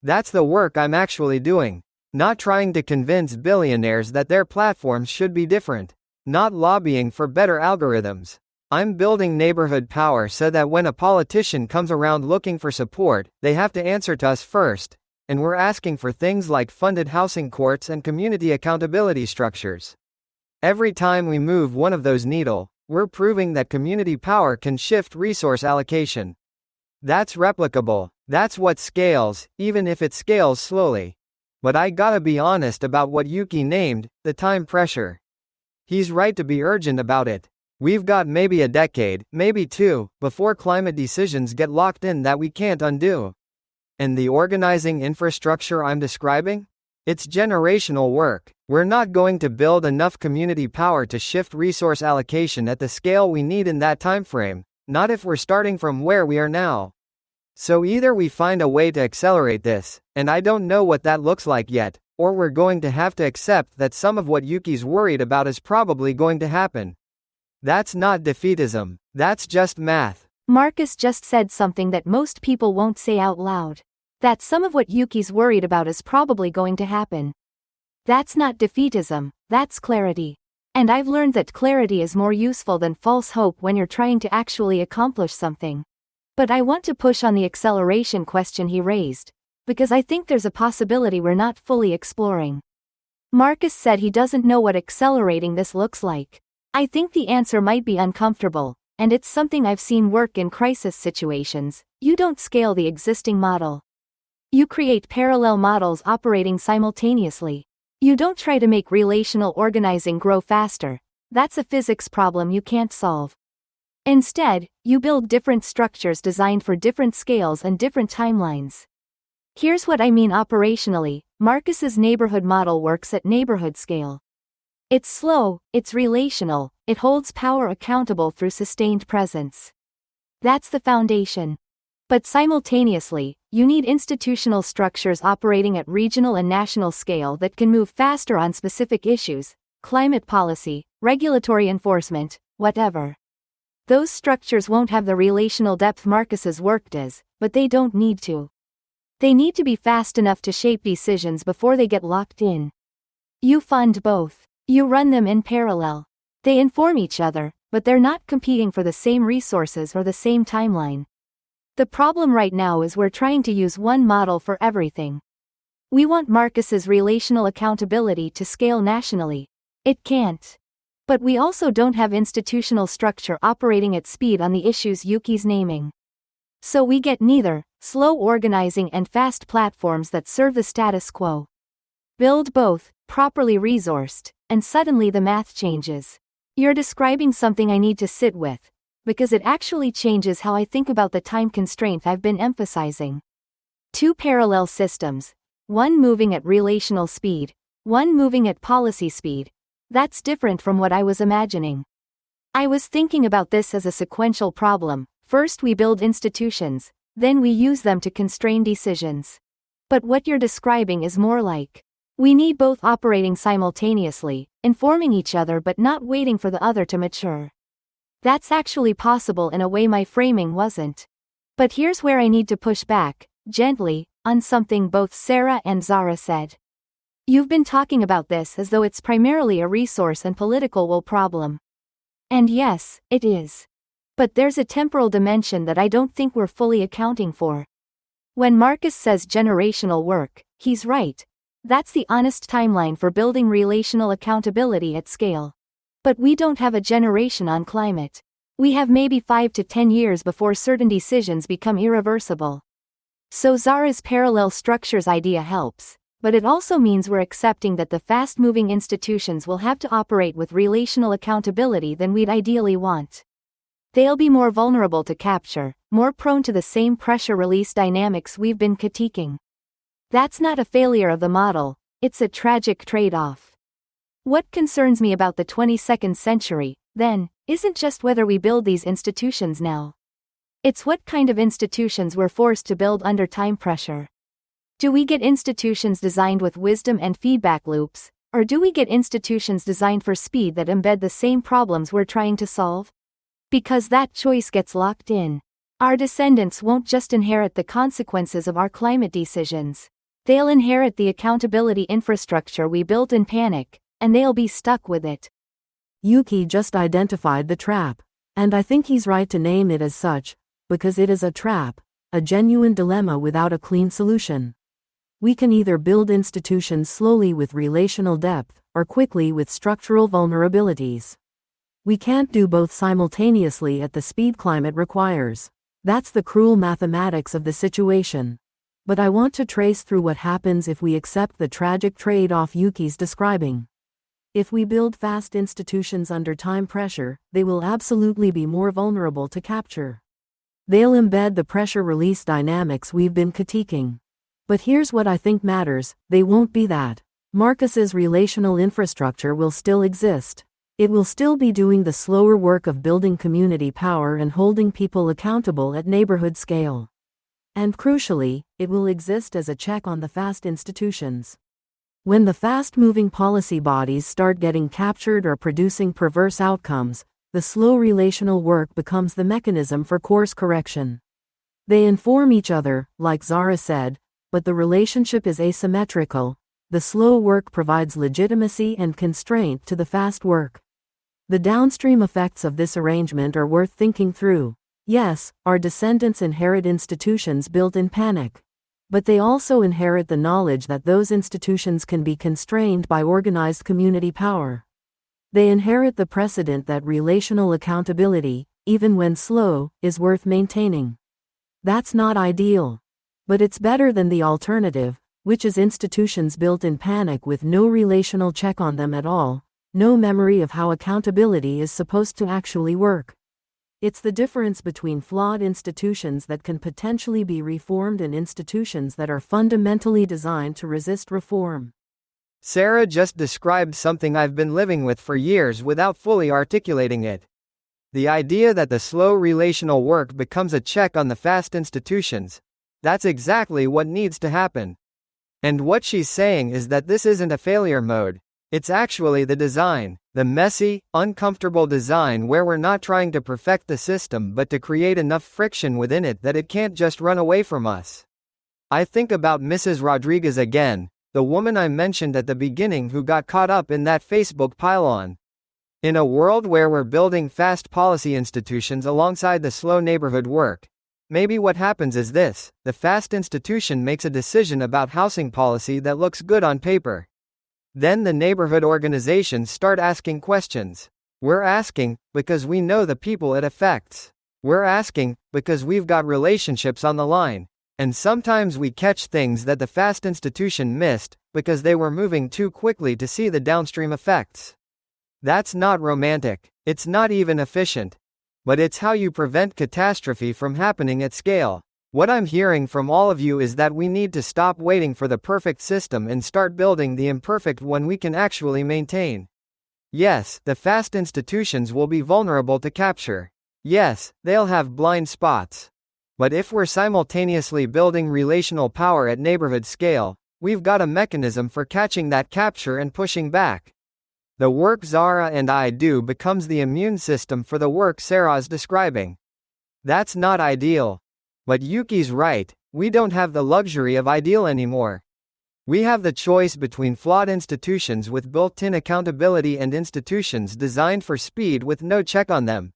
That's the work I'm actually doing. Not trying to convince billionaires that their platforms should be different. Not lobbying for better algorithms. I'm building neighborhood power so that when a politician comes around looking for support, they have to answer to us first, and we're asking for things like funded housing courts and community accountability structures. Every time we move one of those needle, we're proving that community power can shift resource allocation. That's replicable, that's what scales, even if it scales slowly. But I gotta be honest about what Yuki named, the time pressure. He's right to be urgent about it. We've got maybe a decade, maybe two, before climate decisions get locked in that we can't undo. And the organizing infrastructure I'm describing? It's generational work. We're not going to build enough community power to shift resource allocation at the scale we need in that timeframe, not if we're starting from where we are now. So either we find a way to accelerate this, and I don't know what that looks like yet, or we're going to have to accept that some of what Yuki's worried about is probably going to happen. That's not defeatism, that's just math. Marcus just said something that most people won't say out loud. That some of what Yuki's worried about is probably going to happen. That's not defeatism, that's clarity. And I've learned that clarity is more useful than false hope when you're trying to actually accomplish something. But I want to push on the acceleration question he raised, because I think there's a possibility we're not fully exploring. Marcus said he doesn't know what accelerating this looks like. I think the answer might be uncomfortable, and it's something I've seen work in crisis situations. You don't scale the existing model. You create parallel models operating simultaneously. You don't try to make relational organizing grow faster. That's a physics problem you can't solve. Instead, you build different structures designed for different scales and different timelines. Here's what I mean operationally. Marcus's neighborhood model works at neighborhood scale. It's slow, it's relational, it holds power accountable through sustained presence. That's the foundation. But simultaneously, you need institutional structures operating at regional and national scale that can move faster on specific issues, climate policy, regulatory enforcement, whatever. Those structures won't have the relational depth Marcus's work does, but they don't need to. They need to be fast enough to shape decisions before they get locked in. You fund both. You run them in parallel. They inform each other, but they're not competing for the same resources or the same timeline. The problem right now is we're trying to use one model for everything. We want Marcus's relational accountability to scale nationally. It can't. But we also don't have institutional structure operating at speed on the issues Yuki's naming. So we get neither, slow organizing and fast platforms that serve the status quo. Build both, properly resourced, and suddenly the math changes. You're describing something I need to sit with, because it actually changes how I think about the time constraint I've been emphasizing. Two parallel systems, one moving at relational speed, one moving at policy speed. That's different from what I was imagining. I was thinking about this as a sequential problem. First we build institutions, then we use them to constrain decisions. But what you're describing is more like, we need both operating simultaneously, informing each other but not waiting for the other to mature. That's actually possible in a way my framing wasn't. But here's where I need to push back, gently, on something both Sarah and Zara said. You've been talking about this as though it's primarily a resource and political will problem. And yes, it is. But there's a temporal dimension that I don't think we're fully accounting for. When Marcus says generational work, he's right. That's the honest timeline for building relational accountability at scale. But we don't have a generation on climate. We have maybe 5 to 10 years before certain decisions become irreversible. So Zara's parallel structures idea helps, but it also means we're accepting that the fast-moving institutions will have to operate with relational accountability than we'd ideally want. They'll be more vulnerable to capture, more prone to the same pressure release dynamics we've been critiquing. That's not a failure of the model, it's a tragic trade-off. What concerns me about the 22nd century, then, isn't just whether we build these institutions now. It's what kind of institutions we're forced to build under time pressure. Do we get institutions designed with wisdom and feedback loops, or do we get institutions designed for speed that embed the same problems we're trying to solve? Because that choice gets locked in. Our descendants won't just inherit the consequences of our climate decisions. They'll inherit the accountability infrastructure we built in panic, and they'll be stuck with it. Yuki just identified the trap. And I think he's right to name it as such, because it is a trap, a genuine dilemma without a clean solution. We can either build institutions slowly with relational depth, or quickly with structural vulnerabilities. We can't do both simultaneously at the speed climate requires. That's the cruel mathematics of the situation. But I want to trace through what happens if we accept the tragic trade-off Yuki's describing. If we build fast institutions under time pressure, they will absolutely be more vulnerable to capture. They'll embed the pressure release dynamics we've been critiquing. But here's what I think matters, they won't be that. Marcus's relational infrastructure will still exist. It will still be doing the slower work of building community power and holding people accountable at neighborhood scale. And crucially, it will exist as a check on the fast institutions. When the fast-moving policy bodies start getting captured or producing perverse outcomes, the slow relational work becomes the mechanism for course correction. They inform each other, like Zara said, but the relationship is asymmetrical. The slow work provides legitimacy and constraint to the fast work. The downstream effects of this arrangement are worth thinking through. Yes, our descendants inherit institutions built in panic. But they also inherit the knowledge that those institutions can be constrained by organized community power. They inherit the precedent that relational accountability, even when slow, is worth maintaining. That's not ideal. But it's better than the alternative, which is institutions built in panic with no relational check on them at all, no memory of how accountability is supposed to actually work. It's the difference between flawed institutions that can potentially be reformed and institutions that are fundamentally designed to resist reform. Sarah just described something I've been living with for years without fully articulating it. The idea that the slow relational work becomes a check on the fast institutions. That's exactly what needs to happen. And what she's saying is that this isn't a failure mode. It's actually the design, the messy, uncomfortable design where we're not trying to perfect the system but to create enough friction within it that it can't just run away from us. I think about Mrs. Rodriguez again, the woman I mentioned at the beginning who got caught up in that Facebook pile-on. In a world where we're building fast policy institutions alongside the slow neighborhood work, maybe what happens is this: the fast institution makes a decision about housing policy that looks good on paper. Then the neighborhood organizations start asking questions. We're asking because we know the people it affects. We're asking because we've got relationships on the line. And sometimes we catch things that the fast institution missed because they were moving too quickly to see the downstream effects. That's not romantic. It's not even efficient. But it's how you prevent catastrophe from happening at scale. What I'm hearing from all of you is that we need to stop waiting for the perfect system and start building the imperfect one we can actually maintain. Yes, the fast institutions will be vulnerable to capture. Yes, they'll have blind spots. But if we're simultaneously building relational power at neighborhood scale, we've got a mechanism for catching that capture and pushing back. The work Zara and I do becomes the immune system for the work Sarah's describing. That's not ideal. But Yuki's right, we don't have the luxury of ideal anymore. We have the choice between flawed institutions with built-in accountability and institutions designed for speed with no check on them.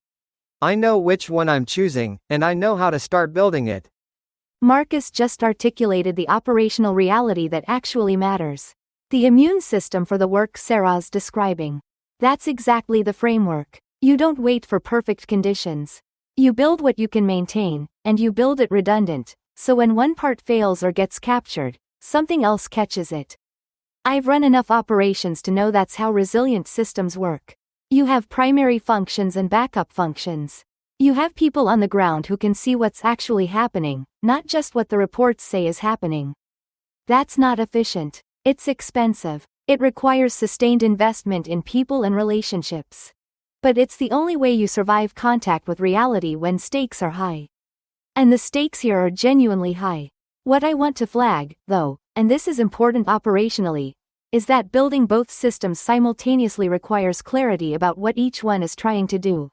I know which one I'm choosing, and I know how to start building it. Marcus just articulated the operational reality that actually matters. The immune system for the work Sarah's describing. That's exactly the framework. You don't wait for perfect conditions. You build what you can maintain, and you build it redundant, so when one part fails or gets captured, something else catches it. I've run enough operations to know that's how resilient systems work. You have primary functions and backup functions. You have people on the ground who can see what's actually happening, not just what the reports say is happening. That's not efficient. It's expensive. It requires sustained investment in people and relationships. But it's the only way you survive contact with reality when stakes are high. And the stakes here are genuinely high. What I want to flag, though, and this is important operationally, is that building both systems simultaneously requires clarity about what each one is trying to do.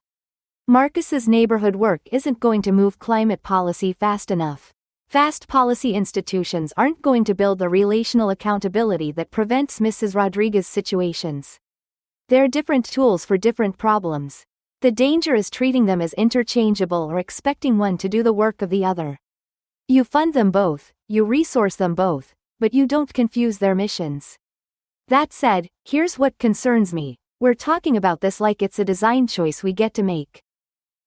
Marcus's neighborhood work isn't going to move climate policy fast enough. Fast policy institutions aren't going to build the relational accountability that prevents Mrs. Rodriguez's situations. They're different tools for different problems. The danger is treating them as interchangeable or expecting one to do the work of the other. You fund them both, you resource them both, but you don't confuse their missions. That said, here's what concerns me. We're talking about this like it's a design choice we get to make.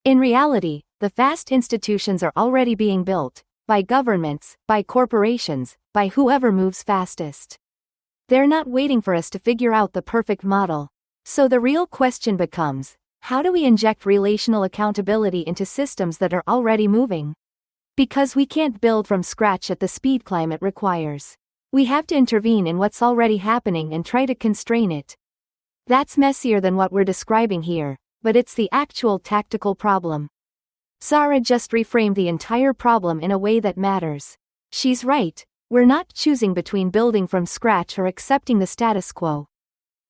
In reality, the fast institutions are already being built, by governments, by corporations, by whoever moves fastest. They're not waiting for us to figure out the perfect model. So the real question becomes, how do we inject relational accountability into systems that are already moving? Because we can't build from scratch at the speed climate requires. We have to intervene in what's already happening and try to constrain it. That's messier than what we're describing here, but it's the actual tactical problem. Zara just reframed the entire problem in a way that matters. She's right, we're not choosing between building from scratch or accepting the status quo.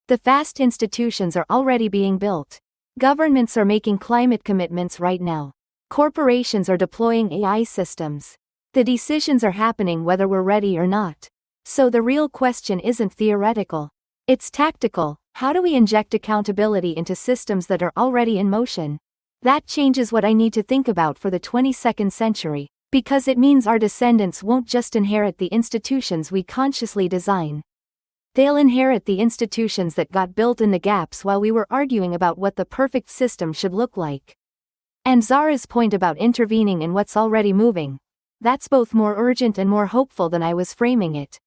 The fast institutions are already being built. Governments are making climate commitments right now. Corporations are deploying AI systems. The decisions are happening whether we're ready or not. So the real question isn't theoretical. It's tactical. How do we inject accountability into systems that are already in motion? That changes what I need to think about for the 22nd century, because it means our descendants won't just inherit the institutions we consciously design. They'll inherit the institutions that got built in the gaps while we were arguing about what the perfect system should look like. And Zara's point about intervening in what's already moving, that's both more urgent and more hopeful than I was framing it.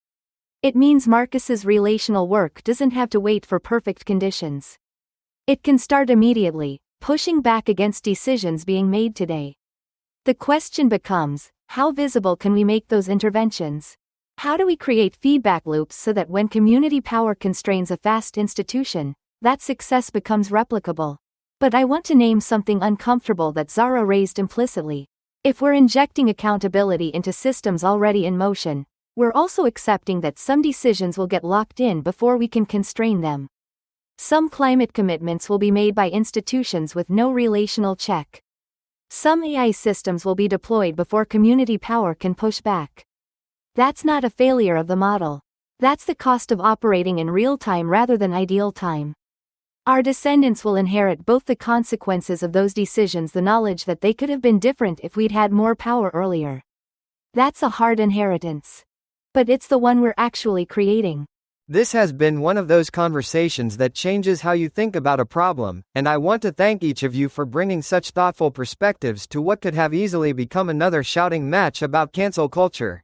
It means Marcus's relational work doesn't have to wait for perfect conditions. It can start immediately, pushing back against decisions being made today. The question becomes, how visible can we make those interventions? How do we create feedback loops so that when community power constrains a fast institution, that success becomes replicable? But I want to name something uncomfortable that Zara raised implicitly. If we're injecting accountability into systems already in motion, we're also accepting that some decisions will get locked in before we can constrain them. Some climate commitments will be made by institutions with no relational check. Some AI systems will be deployed before community power can push back. That's not a failure of the model. That's the cost of operating in real time rather than ideal time. Our descendants will inherit both the consequences of those decisions, the knowledge that they could have been different if we'd had more power earlier. That's a hard inheritance. But it's the one we're actually creating. This has been one of those conversations that changes how you think about a problem, and I want to thank each of you for bringing such thoughtful perspectives to what could have easily become another shouting match about cancel culture.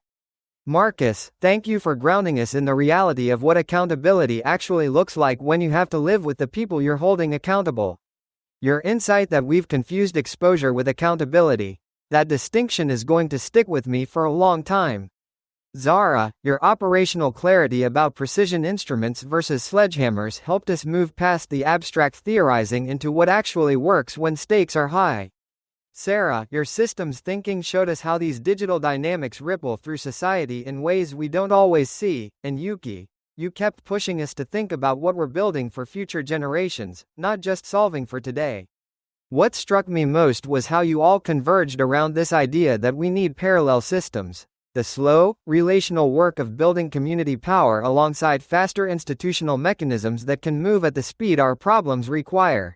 Marcus, thank you for grounding us in the reality of what accountability actually looks like when you have to live with the people you're holding accountable. Your insight that we've confused exposure with accountability, that distinction is going to stick with me for a long time. Zara, your operational clarity about precision instruments versus sledgehammers helped us move past the abstract theorizing into what actually works when stakes are high. Sarah, your systems thinking showed us how these digital dynamics ripple through society in ways we don't always see, and Yuki, you kept pushing us to think about what we're building for future generations, not just solving for today. What struck me most was how you all converged around this idea that we need parallel systems. The slow, relational work of building community power alongside faster institutional mechanisms that can move at the speed our problems require.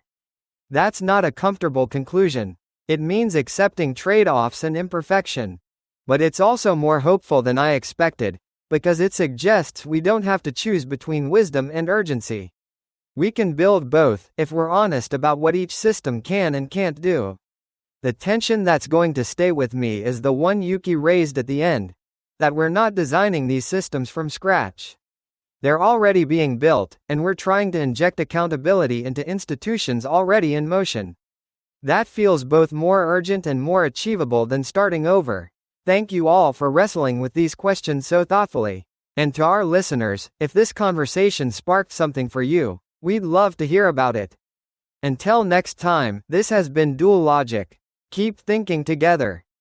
That's not a comfortable conclusion. It means accepting trade-offs and imperfection. But it's also more hopeful than I expected, because it suggests we don't have to choose between wisdom and urgency. We can build both, if we're honest about what each system can and can't do. The tension that's going to stay with me is the one Yuki raised at the end, that we're not designing these systems from scratch. They're already being built, and we're trying to inject accountability into institutions already in motion. That feels both more urgent and more achievable than starting over. Thank you all for wrestling with these questions so thoughtfully. And to our listeners, if this conversation sparked something for you, we'd love to hear about it. Until next time, this has been Dual Logic. Keep thinking together.